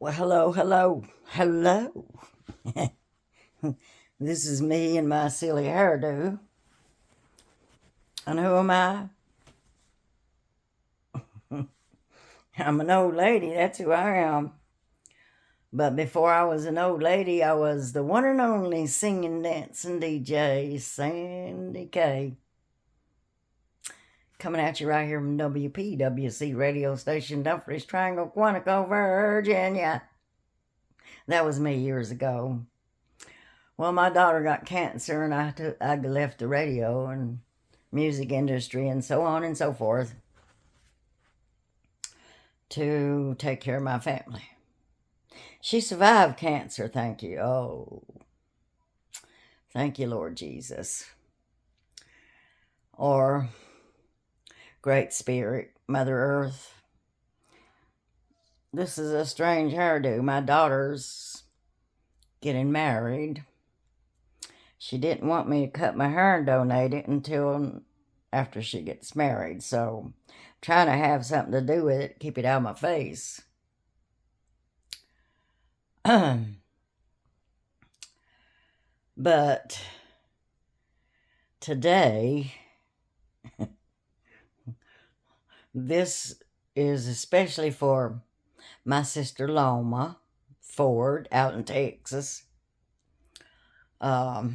Well, hello, hello, hello. This is me and my silly hairdo. And who am I? I'm an old lady, that's who I am. But before I was an old lady, I was the one and only singing, dancing DJ, Sandy K. Coming at you right here from WPWC radio station, Dumfries Triangle, Quantico, Virginia. That was me years ago. Well, my daughter got cancer, and I left the radio and music industry and so on and so forth to take care of my family. She survived cancer, thank you. Oh, thank you, Lord Jesus. Or Great Spirit, Mother Earth. This is a strange hairdo. My daughter's getting married. She didn't want me to cut my hair and donate it until after she gets married, so I'm trying to have something to do with it, keep it out of my face. But today, this is especially for my sister Loma Ford out in Texas. I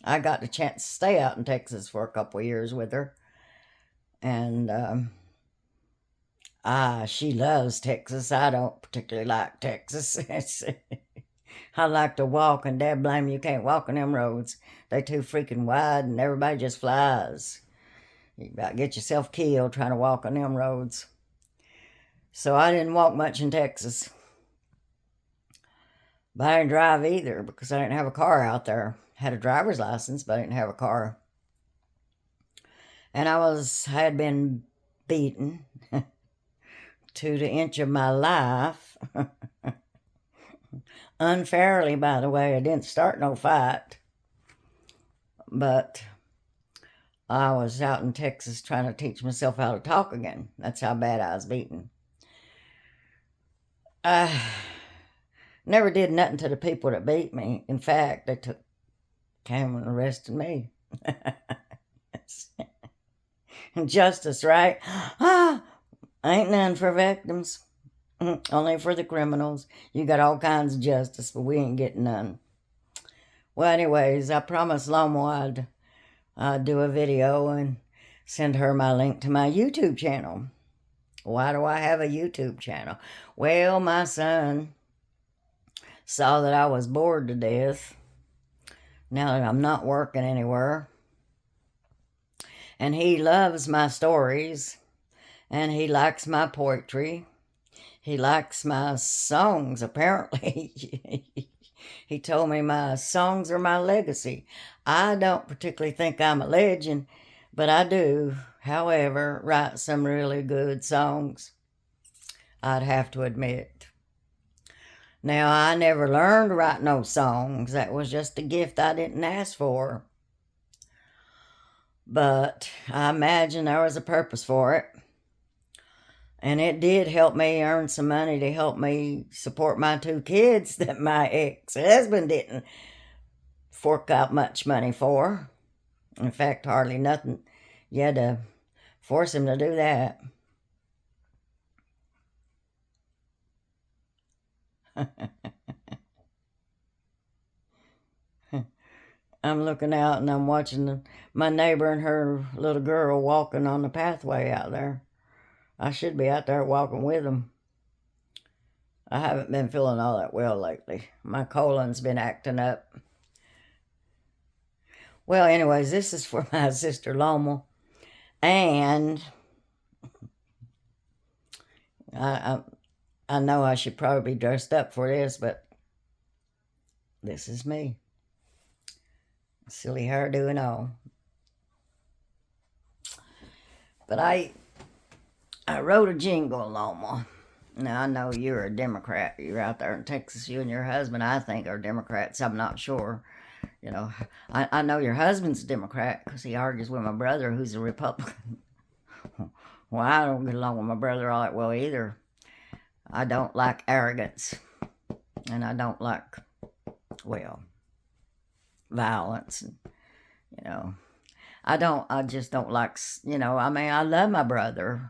got the chance to stay out in Texas for a couple of years with her, and she loves Texas. I don't particularly like Texas. I like to walk, and dad blame you can't walk on them roads. They too freaking wide, and everybody just flies. You about get yourself killed trying to walk on them roads. So I didn't walk much in Texas. But I didn't drive either because I didn't have a car out there. Had a driver's license, but I didn't have a car. And I had been beaten to the inch of my life. Unfairly, by the way. I didn't start no fight. But I was out in Texas trying to teach myself how to talk again. That's how bad I was beaten. I never did nothing to the people that beat me. In fact, they came and arrested me. Justice, right? Ain't none for victims. Only for the criminals. You got all kinds of justice, but we ain't getting none. Well, anyways, I promised Loma I'd do a video and send her my link to my YouTube channel. Why do I have a YouTube channel? Well, my son saw that I was bored to death now that I'm not working anywhere. And he loves my stories, and he likes my poetry. He likes my songs, apparently. He told me my songs are my legacy. I don't particularly think I'm a legend, but I do, however, write some really good songs, I'd have to admit. Now, I never learned to write no songs. That was just a gift I didn't ask for. But I imagine there was a purpose for it. And it did help me earn some money to help me support my two kids that my ex-husband didn't fork out much money for. In fact, hardly nothing. You had to force him to do that. I'm looking out and I'm watching my neighbor and her little girl walking on the pathway out there. I should be out there walking with them. I haven't been feeling all that well lately. My colon's been acting up. Well, anyways, this is for my sister Loma. And I know I should probably be dressed up for this, but this is me. Silly hairdo and all. But I wrote a jingle, Loma. Now, I know you're a Democrat. You're out there in Texas. You and your husband, I think, are Democrats. I'm not sure. You know, I know your husband's a Democrat because he argues with my brother, who's a Republican. Well, I don't get along with my brother all that well either. I don't like arrogance. And I don't like, well, violence. And, you know, I just don't like, I mean, I love my brother.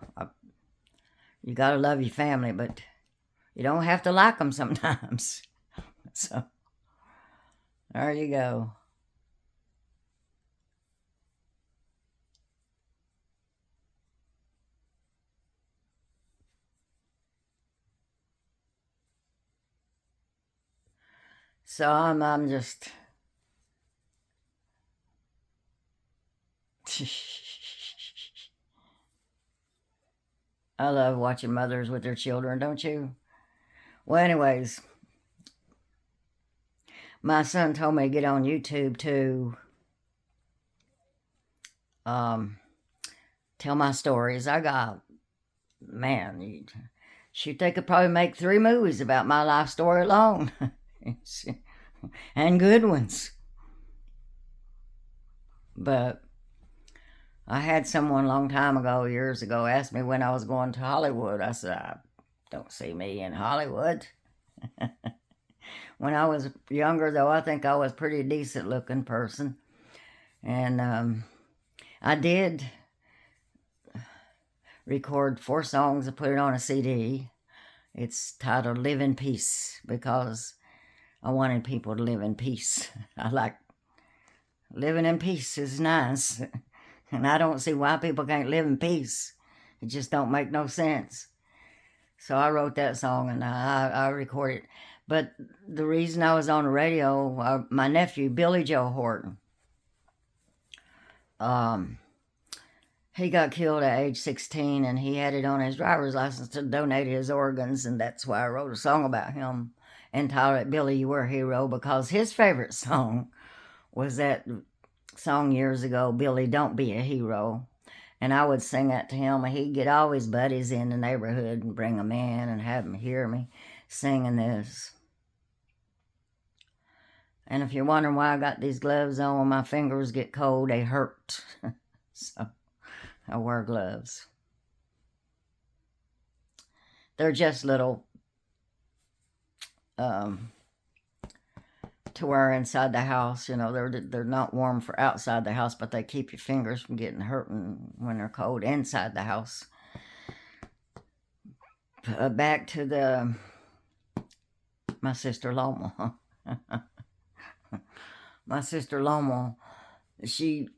You got to love your family, but you don't have to like them sometimes. So, there you go. So I'm just, I love watching mothers with their children, don't you? Well, anyways, my son told me to get on YouTube to um, tell my stories. I got, man, shoot, they could probably make 3 movies about my life story alone. And good ones. But I had someone a long time ago, years ago, ask me when I was going to Hollywood. I said, I don't see me in Hollywood. When I was younger, though, I think I was a pretty decent looking person. And I did record 4 songs and put it on a CD. It's titled Live in Peace because I wanted people to live in peace. I like living in peace is nice. And I don't see why people can't live in peace. It just don't make no sense. So I wrote that song and I recorded it. But the reason I was on the radio, my nephew, Billy Joe Horton, he got killed at age 16 and he had it on his driver's license to donate his organs. And that's why I wrote a song about him entitled Billy, You Were a Hero, because his favorite song was that song years ago, Billy, Don't Be a Hero. And I would sing that to him, and he'd get all his buddies in the neighborhood and bring them in and have them hear me singing this. And if you're wondering why I got these gloves on when my fingers get cold, they hurt. So I wear gloves. They're just little to wear inside the house. They're not warm for outside the house, but they keep your fingers from getting hurt when they're cold inside the house. Back to my sister Loma. My sister Loma, she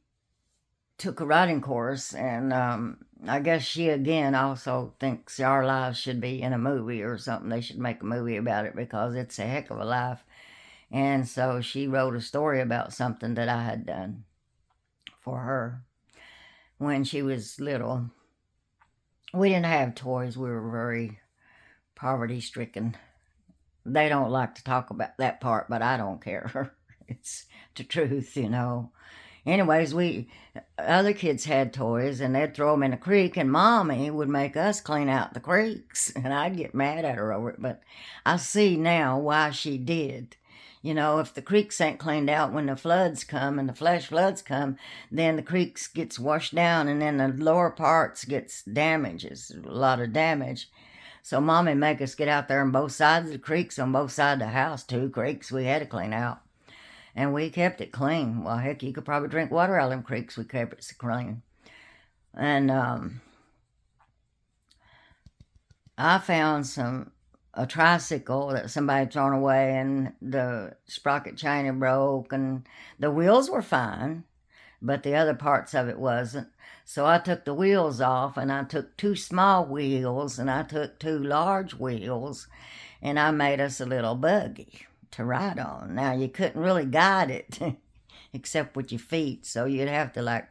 took a writing course, and I guess she again also thinks our lives should be in a movie or something. They should make a movie about it because it's a heck of a life. And so she wrote a story about something that I had done for her when she was little. We didn't have toys. We were very poverty stricken. They don't like to talk about that part, but I don't care. It's the truth, Anyways, other kids had toys, and they'd throw them in the creek, and Mommy would make us clean out the creeks, and I'd get mad at her over it. But I see now why she did. If the creeks ain't cleaned out when the floods come and the flash floods come, then the creeks gets washed down, and then the lower parts gets damaged. It's a lot of damage. So Mommy make us get out there on both sides of the creeks, on both sides of the house, 2 creeks we had to clean out. And we kept it clean. Well, heck, you could probably drink water out of them creeks. We kept it clean. And I found a tricycle that somebody had thrown away, and the sprocket chain had broke, and the wheels were fine, but the other parts of it wasn't. So I took the wheels off, and I took 2 small wheels, and I took 2 large wheels, and I made us a little buggy to ride on. Now, you couldn't really guide it except with your feet, so you'd have to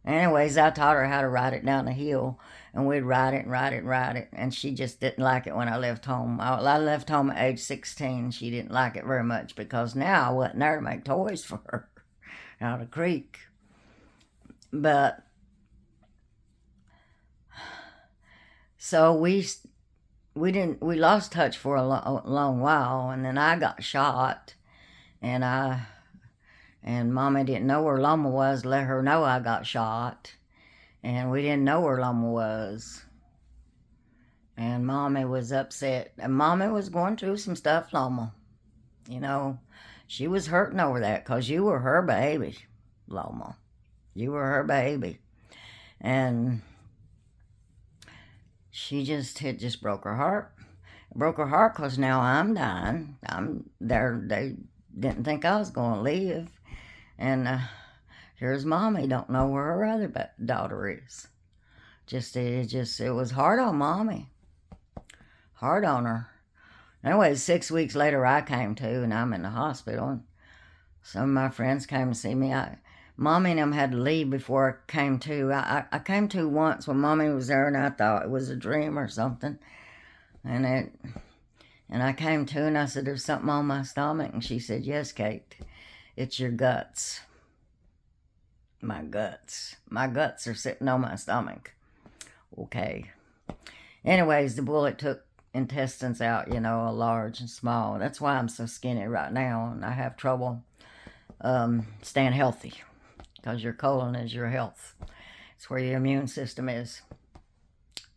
anyways, I taught her how to ride it down the hill, and we'd ride it and ride it and ride it, and she just didn't like it when I left home. I left home at age 16. She didn't like it very much because now I wasn't there to make toys for her out of the creek. But so we lost touch for a long while, and then I got shot, and Mommy didn't know where Loma was to let her know I got shot, and we didn't know where Loma was. And Mommy was upset. And Mommy was going through some stuff, Loma. You know, she was hurting over that because you were her baby, Loma. You were her baby. And it just broke her heart. It broke her heart because now I'm dying. I'm there. They didn't think I was going to live. And here's Mommy, don't know where her other daughter is. It was hard on Mommy. Hard on her. Anyway, 6 weeks later, I came to, and I'm in the hospital. And some of my friends came to see me. Mommy and them had to leave before I came to. I came to once when Mommy was there, and I thought it was a dream or something. And I came to, and I said, there's something on my stomach. And she said, yes, Kate, it's your guts. My guts. My guts are sitting on my stomach. Okay. Anyways, the bullet took intestines out, large and small. That's why I'm so skinny right now, and I have trouble staying healthy, because your colon is your health. It's where your immune system is.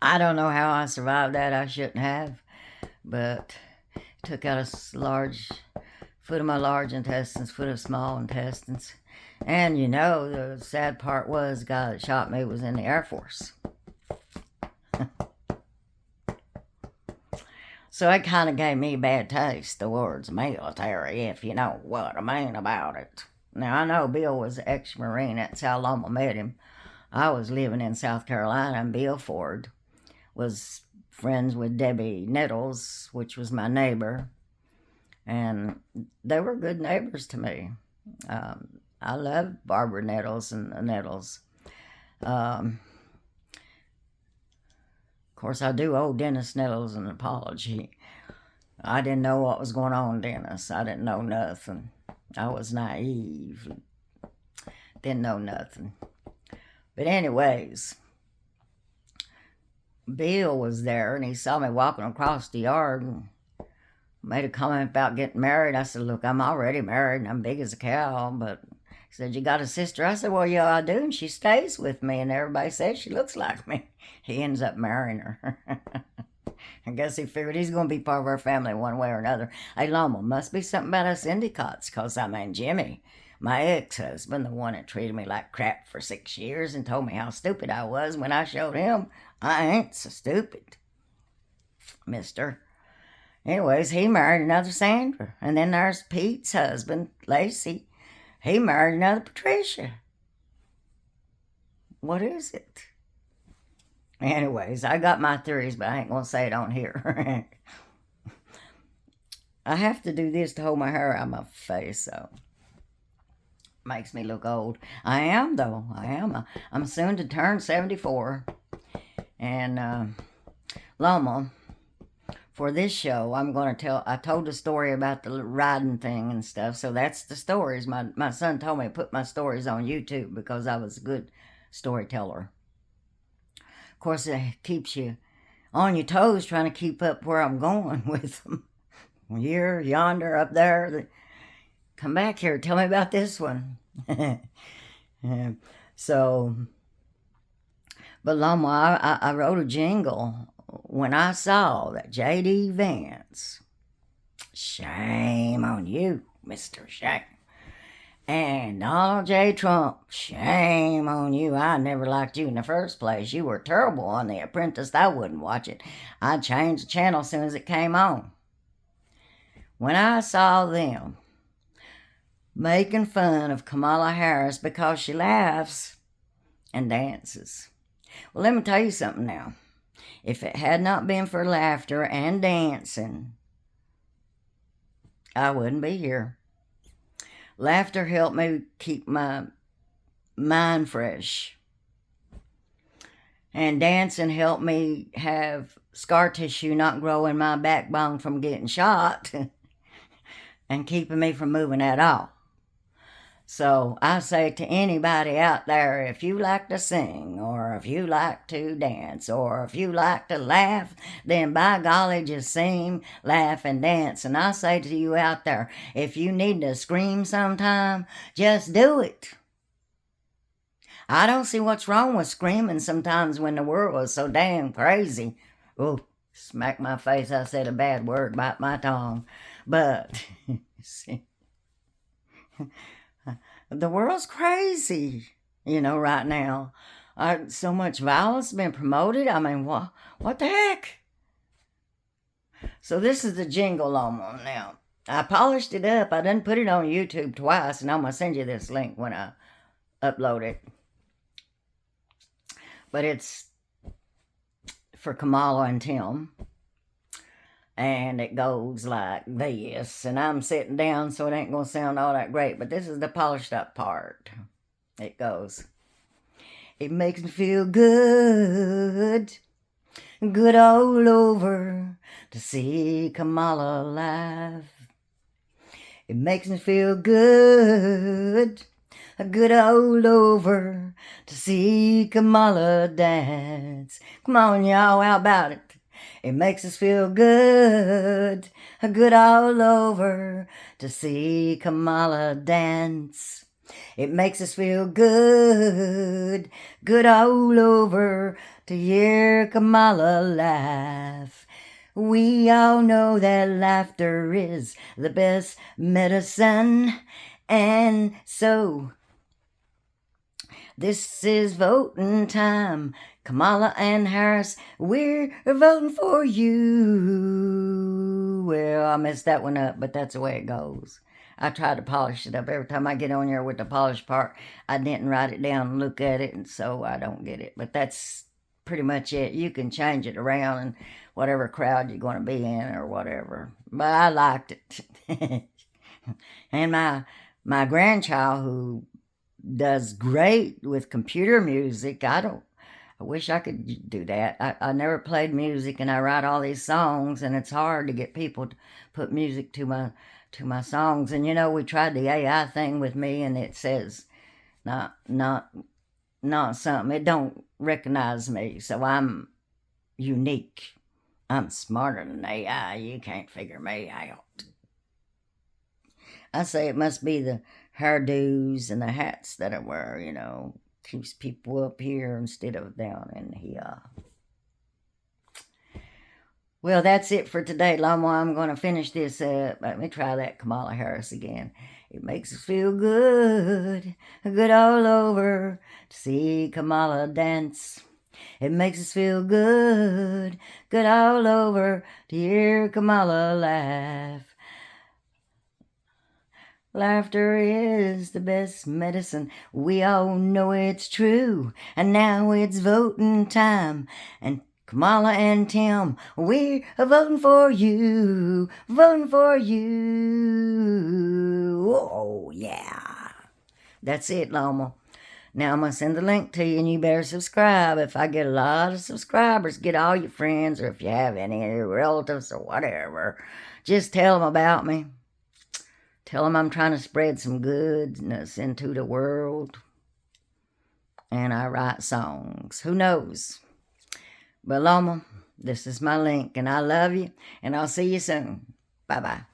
I don't know how I survived that. I shouldn't have, but it took out a large foot of my large intestines, foot of small intestines. And the sad part was the guy that shot me was in the Air Force. So it kind of gave me a bad taste towards military, if you know what I mean about it. Now, I know Bill was an ex-Marine. That's how Loma met him. I was living in South Carolina, and Bill Ford was friends with Debbie Nettles, which was my neighbor. And they were good neighbors to me. I love Barbara Nettles and the Nettles. Of course, I do owe Dennis Nettles an apology. I didn't know what was going on, Dennis. I didn't know nothing. I was naive. Didn't know nothing. But anyways, Bill was there, and he saw me walking across the yard and made a comment about getting married. I said, look, I'm already married, and I'm big as a cow, but he said, you got a sister? I said, well, yeah, I do, and she stays with me, and everybody says she looks like me. He ends up marrying her. I guess he figured he's going to be part of our family one way or another. Hey, Loma, must be something about us Indicots, because, Jimmy, my ex-husband, the one that treated me like crap for 6 years and told me how stupid I was when I showed him I ain't so stupid, mister. Anyways, he married another Sandra, and then there's Pete's husband, Lacey. He married another Patricia. What is it? Anyways, I got my theories, but I ain't going to say it on here. I have to do this to hold my hair out of my face, so makes me look old. I am, though. I am. I'm soon to turn 74. And Loma, for this show, I'm going to I told a story about the riding thing and stuff, so that's the stories. My son told me to put my stories on YouTube because I was a good storyteller. Of course, it keeps you on your toes trying to keep up where I'm going with them. Here, yonder, up there. Come back here, tell me about this one. So, but Loma, I wrote a jingle when I saw that J.D. Vance. Shame on you, Mr. Shame. And Donald J. Trump, shame on you. I never liked you in the first place. You were terrible on The Apprentice. I wouldn't watch it. I'd change the channel as soon as it came on. When I saw them making fun of Kamala Harris because she laughs and dances. Well, let me tell you something now. If it had not been for laughter and dancing, I wouldn't be here. Laughter helped me keep my mind fresh. And dancing helped me have scar tissue not grow in my backbone from getting shot and keeping me from moving at all. So I say to anybody out there, if you like to sing, or if you like to dance, or if you like to laugh, then by golly, just sing, laugh, and dance. And I say to you out there, if you need to scream sometime, just do it. I don't see what's wrong with screaming sometimes when the world is so damn crazy. Oh, smack my face. I said a bad word, bite my tongue. But, see, the world's crazy, right now. So much violence been promoted. I mean, what the heck? So this is the jingle Loma now. I polished it up. I done put it on YouTube twice, and I'm going to send you this link when I upload it. But it's for Kamala and Tim. And it goes like this. And I'm sitting down, so it ain't going to sound all that great. But this is the polished up part. It goes. It makes me feel good. Good all over to see Kamala alive. It makes me feel good. Good all over to see Kamala dance. Come on, y'all, how about it? It makes us feel good. Good all over to see Kamala dance. It makes us feel good. Good all over to hear Kamala laugh. We all know that laughter is the best medicine. And so, this is voting time. Kamala and Harris, we're voting for you. Well, I messed that one up, but that's the way it goes. I try to polish it up. Every time I get on here with the polished part, I didn't write it down and look at it, and so I don't get it. But that's pretty much it. You can change it around in whatever crowd you're going to be in or whatever. But I liked it. And my grandchild, who does great with computer music, I wish I could do that. I never played music, and I write all these songs, and it's hard to get people to put music to my songs. And we tried the AI thing with me, and it says not something. It don't recognize me, so I'm unique. I'm smarter than AI. You can't figure me out. I say it must be the hairdos and the hats that I wear, keeps people up here instead of down in here. Well, that's it for today, Loma. I'm going to finish this up. Let me try that Kamala Harris again. It makes us feel good, good all over to see Kamala dance. It makes us feel good, good all over to hear Kamala laugh. Laughter is the best medicine. We all know it's true. And now it's voting time. And Kamala and Tim, we're voting for you. Voting for you. Oh, yeah. That's it, Loma. Now I'm going to send the link to you, and you better subscribe. If I get a lot of subscribers, get all your friends, or if you have any relatives or whatever, just tell them about me. Tell them I'm trying to spread some goodness into the world. And I write songs. Who knows? But Loma, this is my link, and I love you, and I'll see you soon. Bye-bye.